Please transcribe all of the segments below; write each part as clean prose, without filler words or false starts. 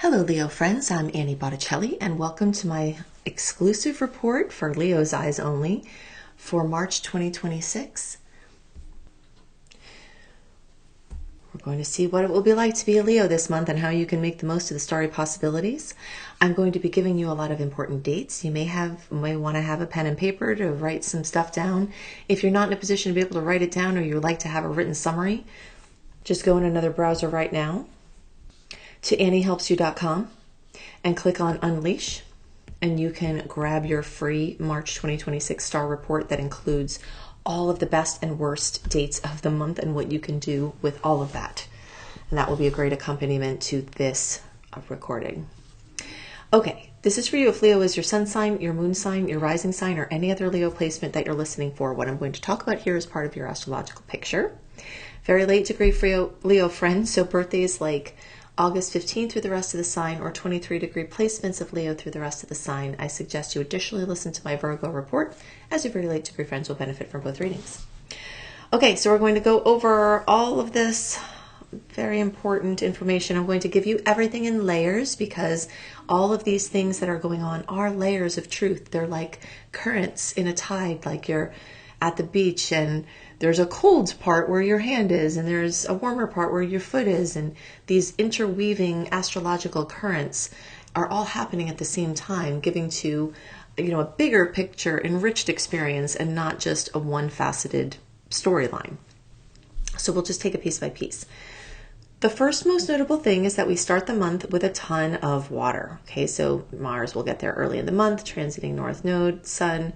Hello, Leo friends. I'm Annie Botticelli, and welcome to my exclusive report for Leo's Eyes Only for March 2026. We're going to see what it will be like to be a Leo this month and how you can make the most of the starry possibilities. I'm going to be giving you a lot of important dates. You may want to have a pen and paper to write some stuff down. If you're not in a position to be able to write it down, or you would like to have a written summary, just go in another browser right now to anniehelpsyou.com and click on Unleash, and you can grab your free March 2026 star report that includes all of the best and worst dates of the month and what you can do with all of that. And that will be a great accompaniment to this recording. Okay, this is for you if Leo is your sun sign, your moon sign, your rising sign, or any other Leo placement that you're listening for. What I'm going to talk about here is part of your astrological picture. Very late degree for Leo friends, so birthdays like August 15th through the rest of the sign, or 23 degree placements of Leo through the rest of the sign. I suggest you additionally listen to my Virgo report, as your very late degree friends will benefit from both readings. Okay, so we're going to go over all of this very important information. I'm going to give you everything in layers because all of these things that are going on are layers of truth. They're like currents in a tide, like you're at the beach and there's a cold part where your hand is and there's a warmer part where your foot is, and these interweaving astrological currents are all happening at the same time, giving to a bigger picture, enriched experience, and not just a one-faceted storyline. So we'll just take it piece by piece. The first most notable thing is that we start the month with a ton of water. Okay, so Mars will get there early in the month, transiting North Node, Sun,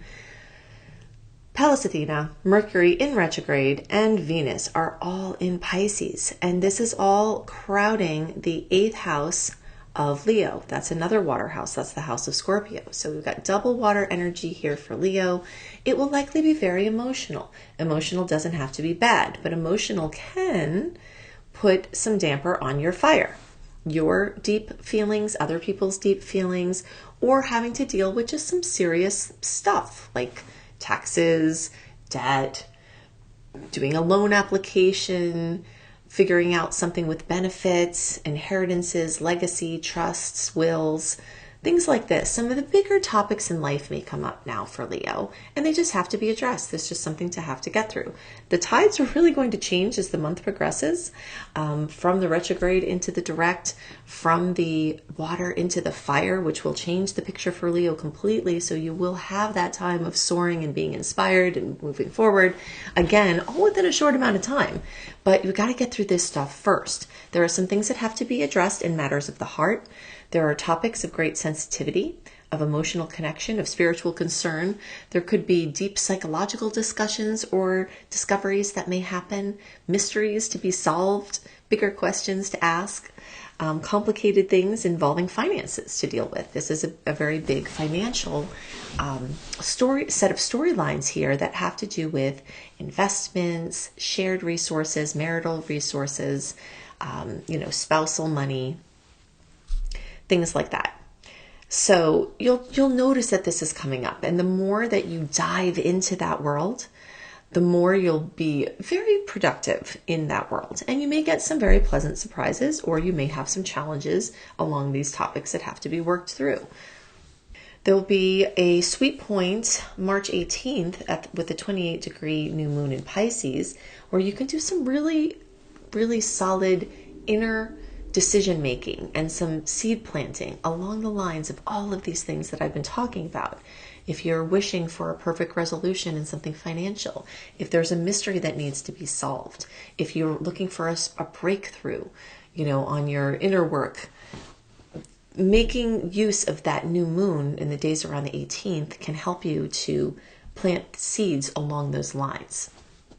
Pallas Athena, Mercury in retrograde, and Venus are all in Pisces. And this is all crowding the 8th house of Leo. That's another water house. That's the house of Scorpio. So we've got double water energy here for Leo. It will likely be very emotional. Emotional doesn't have to be bad, but emotional can put some damper on your fire. Your deep feelings, other people's deep feelings, or having to deal with just some serious stuff like taxes, debt, doing a loan application, figuring out something with benefits, inheritances, legacy, trusts, wills, things like this. Some of the bigger topics in life may come up now for Leo, and they just have to be addressed. There's just something to have to get through. The tides are really going to change as the month progresses, from the retrograde into the direct, from the water into the fire, which will change the picture for Leo completely. So you will have that time of soaring and being inspired and moving forward. Again, all within a short amount of time. But you've got to get through this stuff first. There are some things that have to be addressed in matters of the heart. There are topics of great sensitivity, of emotional connection, of spiritual concern. There could be deep psychological discussions or discoveries that may happen, mysteries to be solved, bigger questions to ask, complicated things involving finances to deal with. This is a very big financial set of storylines here that have to do with investments, shared resources, marital resources, spousal money, things like that. So you'll notice that this is coming up, and the more that you dive into that world, the more you'll be very productive in that world. And you may get some very pleasant surprises, or you may have some challenges along these topics that have to be worked through. There'll be a sweet point March 18th with the 28 degree new moon in Pisces, where you can do some really, really solid inner decision making and some seed planting along the lines of all of these things that I've been talking about. If you're wishing for a perfect resolution in something financial, if there's a mystery that needs to be solved, if you're looking for a breakthrough, on your inner work, making use of that new moon in the days around the 18th can help you to plant seeds along those lines.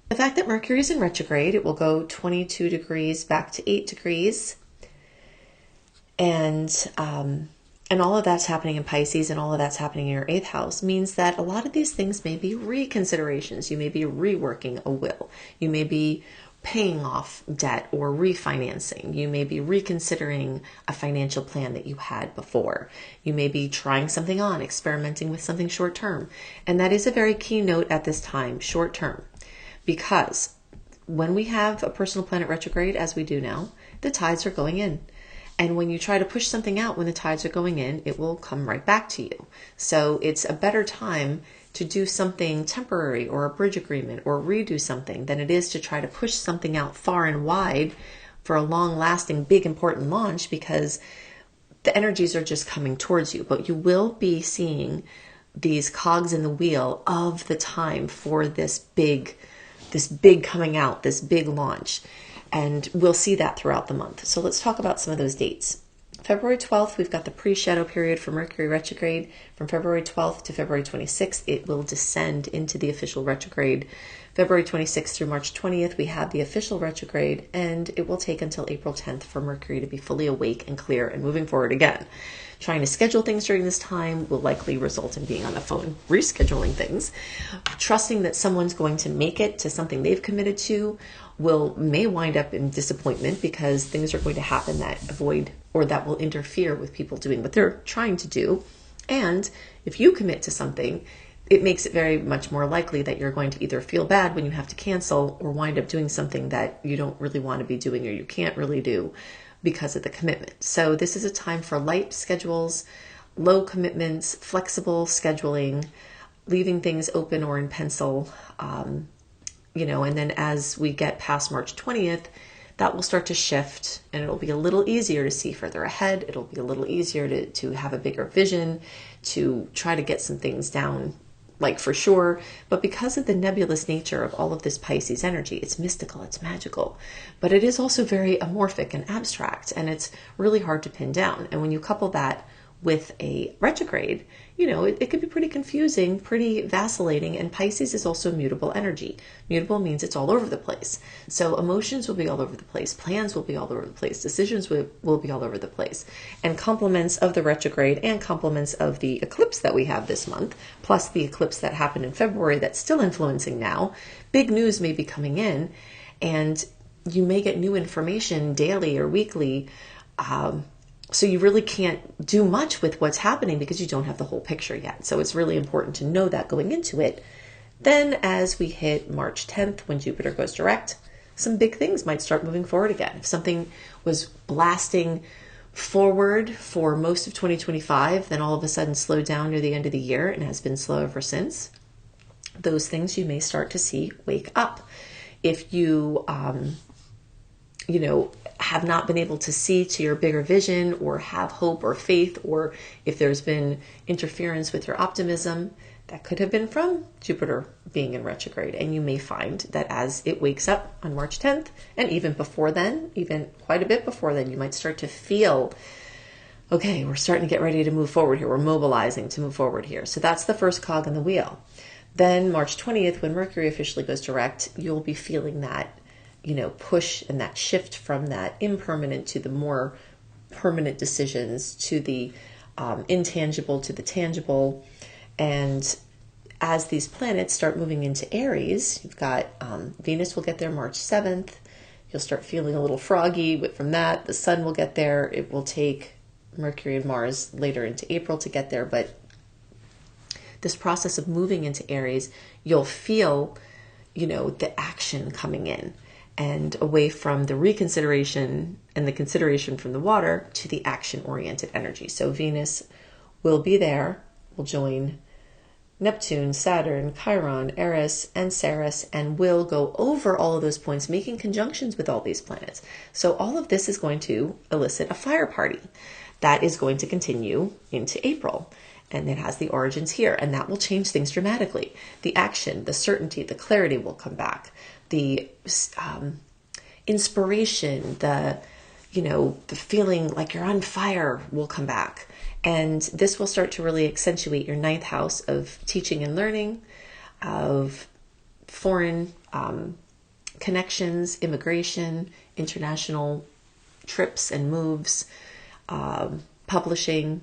The fact that Mercury is in retrograde, it will go 22 degrees back to 8 degrees. And all of that's happening in Pisces, and all of that's happening in your 8th house, means that a lot of these things may be reconsiderations. You may be reworking a will. You may be paying off debt or refinancing. You may be reconsidering a financial plan that you had before. You may be trying something on, experimenting with something short term. And that is a very key note at this time, short term, because when we have a personal planet retrograde, as we do now, the tides are going in. And when you try to push something out when the tides are going in, it will come right back to you. So it's a better time to do something temporary or a bridge agreement or redo something than it is to try to push something out far and wide for a long-lasting, big, important launch, because the energies are just coming towards you. But you will be seeing these cogs in the wheel of the time for this big coming out, this big launch. And we'll see that throughout the month. So let's talk about some of those dates. February 12th, we've got the pre-shadow period for Mercury retrograde. From February 12th to February 26th, it will descend into the official retrograde. February 26th through March 20th, we have the official retrograde, and it will take until April 10th for Mercury to be fully awake and clear and moving forward again. Trying to schedule things during this time will likely result in being on the phone, rescheduling things. Trusting that someone's going to make it to something they've committed to may wind up in disappointment, because things are going to happen that avoid or that will interfere with people doing what they're trying to do. And if you commit to something, it makes it very much more likely that you're going to either feel bad when you have to cancel or wind up doing something that you don't really want to be doing or you can't really do because of the commitment. So this is a time for light schedules, low commitments, flexible scheduling, leaving things open or in pencil, and then as we get past March 20th, that will start to shift, and it'll be a little easier to see further ahead. It'll be a little easier to have a bigger vision, to try to get some things down, like for sure. But because of the nebulous nature of all of this Pisces energy, it's mystical, it's magical, but it is also very amorphic and abstract, and it's really hard to pin down. And when you couple that with a retrograde, it can be pretty confusing, pretty vacillating, and Pisces is also mutable energy. Mutable means it's all over the place. So emotions will be all over the place, plans will be all over the place, decisions will be all over the place. And complements of the retrograde and complements of the eclipse that we have this month, plus the eclipse that happened in February that's still influencing now, big news may be coming in, and you may get new information daily or weekly. So you really can't do much with what's happening because you don't have the whole picture yet. So it's really important to know that going into it. Then as we hit March 10th, when Jupiter goes direct, some big things might start moving forward again. If something was blasting forward for most of 2025, then all of a sudden slowed down near the end of the year and has been slow ever since, those things you may start to see wake up. If you, have not been able to see to your bigger vision or have hope or faith, or if there's been interference with your optimism, that could have been from Jupiter being in retrograde. And you may find that as it wakes up on March 10th, and even before then, even quite a bit before then, you might start to feel, okay, we're starting to get ready to move forward here. We're mobilizing to move forward here. So that's the first cog in the wheel. Then March 20th, when Mercury officially goes direct, you'll be feeling that push and that shift from that impermanent to the more permanent decisions, to the intangible to the tangible. And as these planets start moving into Aries, you've got Venus will get there March 7th. You'll start feeling a little froggy, but from that, the Sun will get there. It will take Mercury and Mars later into April to get there. But this process of moving into Aries, you'll feel, the action coming in, and away from the reconsideration and the consideration from the water to the action-oriented energy. So Venus will be there, will join Neptune, Saturn, Chiron, Eris, and Ceres, and will go over all of those points, making conjunctions with all these planets. So all of this is going to elicit a fire party that is going to continue into April. And it has the origins here, and that will change things dramatically. The action, the certainty, the clarity will come back. The inspiration, the feeling like you're on fire will come back. And this will start to really accentuate your ninth house of teaching and learning, of foreign connections, immigration, international trips and moves, publishing.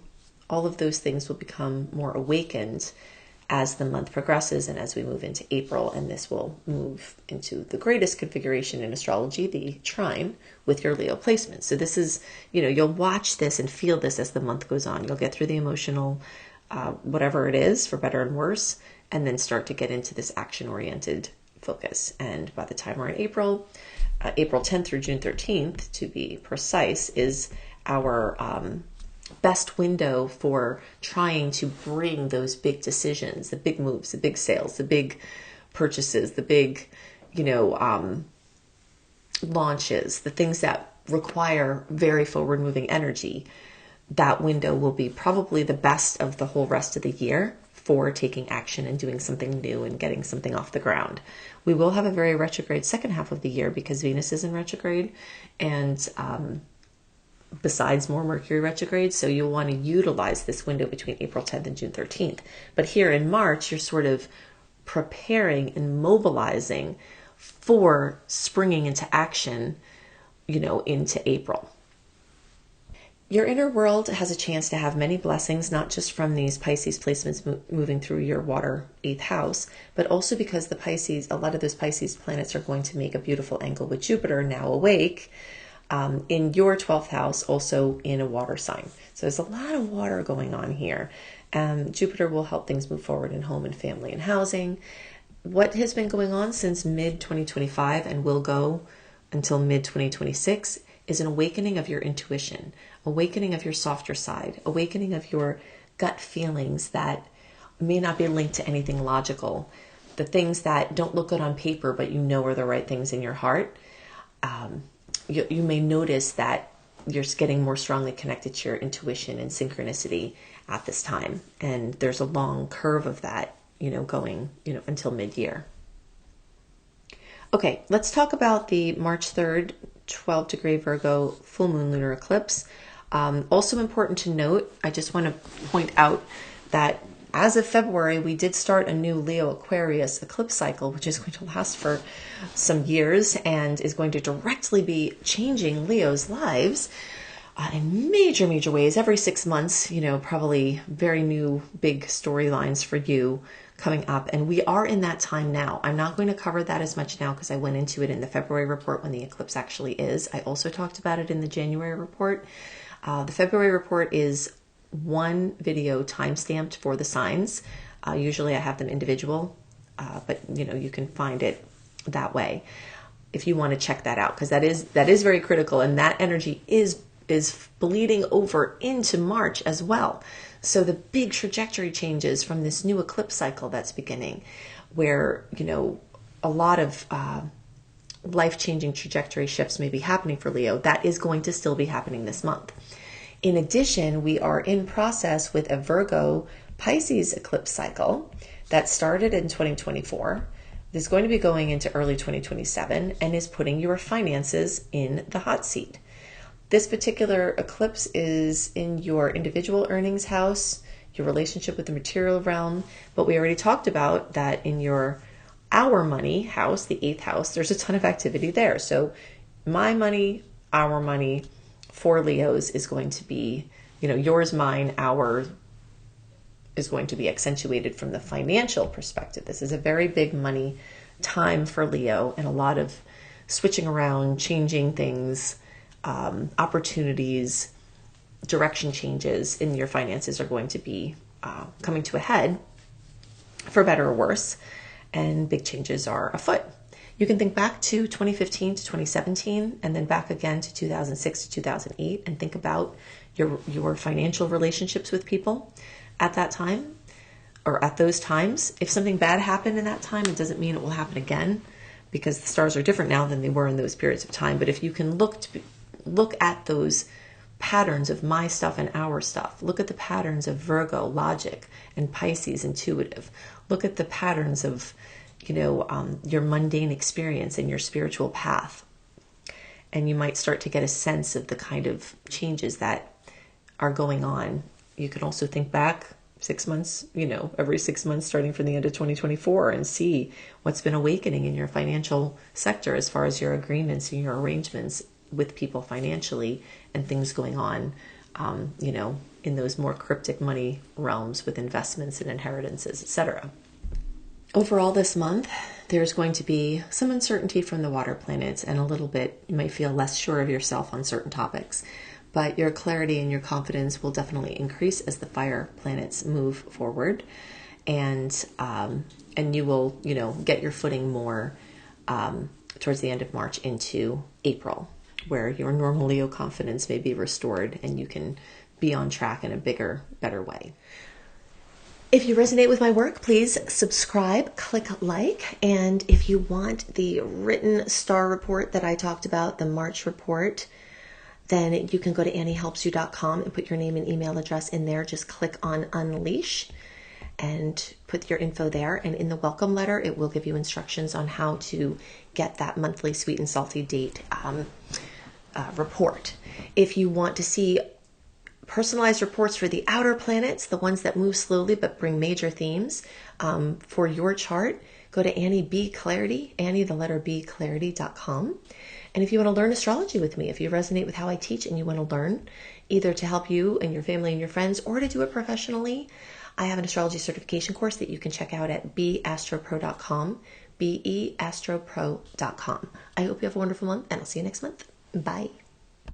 All of those things will become more awakened as the month progresses and as we move into April. And this will move into the greatest configuration in astrology, the trine, with your Leo placement. So this is, you'll watch this and feel this as the month goes on. You'll get through the emotional, whatever it is, for better and worse, and then start to get into this action-oriented focus. And by the time we're in April, April 10th through June 13th, to be precise, is our best window for trying to bring those big decisions, the big moves, the big sales, the big purchases, the big, launches, the things that require very forward moving energy. That window will be probably the best of the whole rest of the year for taking action and doing something new and getting something off the ground. We will have a very retrograde second half of the year because Venus is in retrograde, and besides more Mercury retrograde, so you'll want to utilize this window between April 10th and June 13th. But here in March, you're sort of preparing and mobilizing for springing into action, into April. Your inner world has a chance to have many blessings, not just from these Pisces placements moving through your water 8th house, but also because a lot of those Pisces planets are going to make a beautiful angle with Jupiter, now awake, in your 12th house, also in a water sign. So there's a lot of water going on here. Jupiter will help things move forward in home and family and housing. What has been going on since mid-2025 and will go until mid-2026 is an awakening of your intuition, awakening of your softer side, awakening of your gut feelings that may not be linked to anything logical, the things that don't look good on paper, but are the right things in your heart. You may notice that you're getting more strongly connected to your intuition and synchronicity at this time. And there's a long curve of that, going, until mid-year. Okay, let's talk about the March 3rd, 12 degree Virgo full moon lunar eclipse. Also important to note, I just want to point out that as of February, we did start a new Leo Aquarius eclipse cycle, which is going to last for some years and is going to directly be changing Leo's lives in major, major ways. Every 6 months, probably very new big storylines for you coming up. And we are in that time now. I'm not going to cover that as much now because I went into it in the February report when the eclipse actually is. I also talked about it in the January report. The February report is one video time-stamped for the signs. Usually I have them individual, but you can find it that way if you want to check that out, because that is very critical, and that energy is bleeding over into March as well. So the big trajectory changes from this new eclipse cycle that's beginning, where a lot of life-changing trajectory shifts may be happening for Leo. That is going to still be happening this month. In addition, we are in process with a Virgo Pisces eclipse cycle that started in 2024. Is going to be going into early 2027 and is putting your finances in the hot seat. This particular eclipse is in your individual earnings house, your relationship with the material realm, but we already talked about that in your our money house, the 8th house, there's a ton of activity there. So my money, our money, for Leos is going to be, yours, mine, our is going to be accentuated from the financial perspective. This is a very big money time for Leo, and a lot of switching around, changing things, opportunities, direction changes in your finances are going to be coming to a head, for better or worse, and big changes are afoot. You can think back to 2015 to 2017, and then back again to 2006 to 2008, and think about your financial relationships with people at that time, or at those times. If something bad happened in that time, it doesn't mean it will happen again, because the stars are different now than they were in those periods of time. But if you can look at those patterns of my stuff and our stuff, look at the patterns of Virgo logic and Pisces intuitive, look at the patterns of your mundane experience and your spiritual path. And you might start to get a sense of the kind of changes that are going on. You can also think back 6 months, every 6 months starting from the end of 2024, and see what's been awakening in your financial sector as far as your agreements and your arrangements with people financially, and things going on, in those more cryptic money realms with investments and inheritances, etc. Overall this month, there's going to be some uncertainty from the water planets, and a little bit, you might feel less sure of yourself on certain topics, but your clarity and your confidence will definitely increase as the fire planets move forward, and you will, get your footing more towards the end of March into April, where your normal Leo confidence may be restored and you can be on track in a bigger, better way. If you resonate with my work, please subscribe, click like, and if you want the written star report that I talked about, the March report, then you can go to anniehelpsyou.com and put your name and email address in there. Just click on Unleash and put your info there. And in the welcome letter, it will give you instructions on how to get that monthly sweet and salty date report. If you want to see personalized reports for the outer planets, the ones that move slowly but bring major themes for your chart, go to Annie B. Clarity, Annie, the letter B, clarity.com. And if you want to learn astrology with me, if you resonate with how I teach and you want to learn, either to help you and your family and your friends or to do it professionally, I have an astrology certification course that you can check out at beastropro.com, beastropro.com. I hope you have a wonderful month, and I'll see you next month. Bye.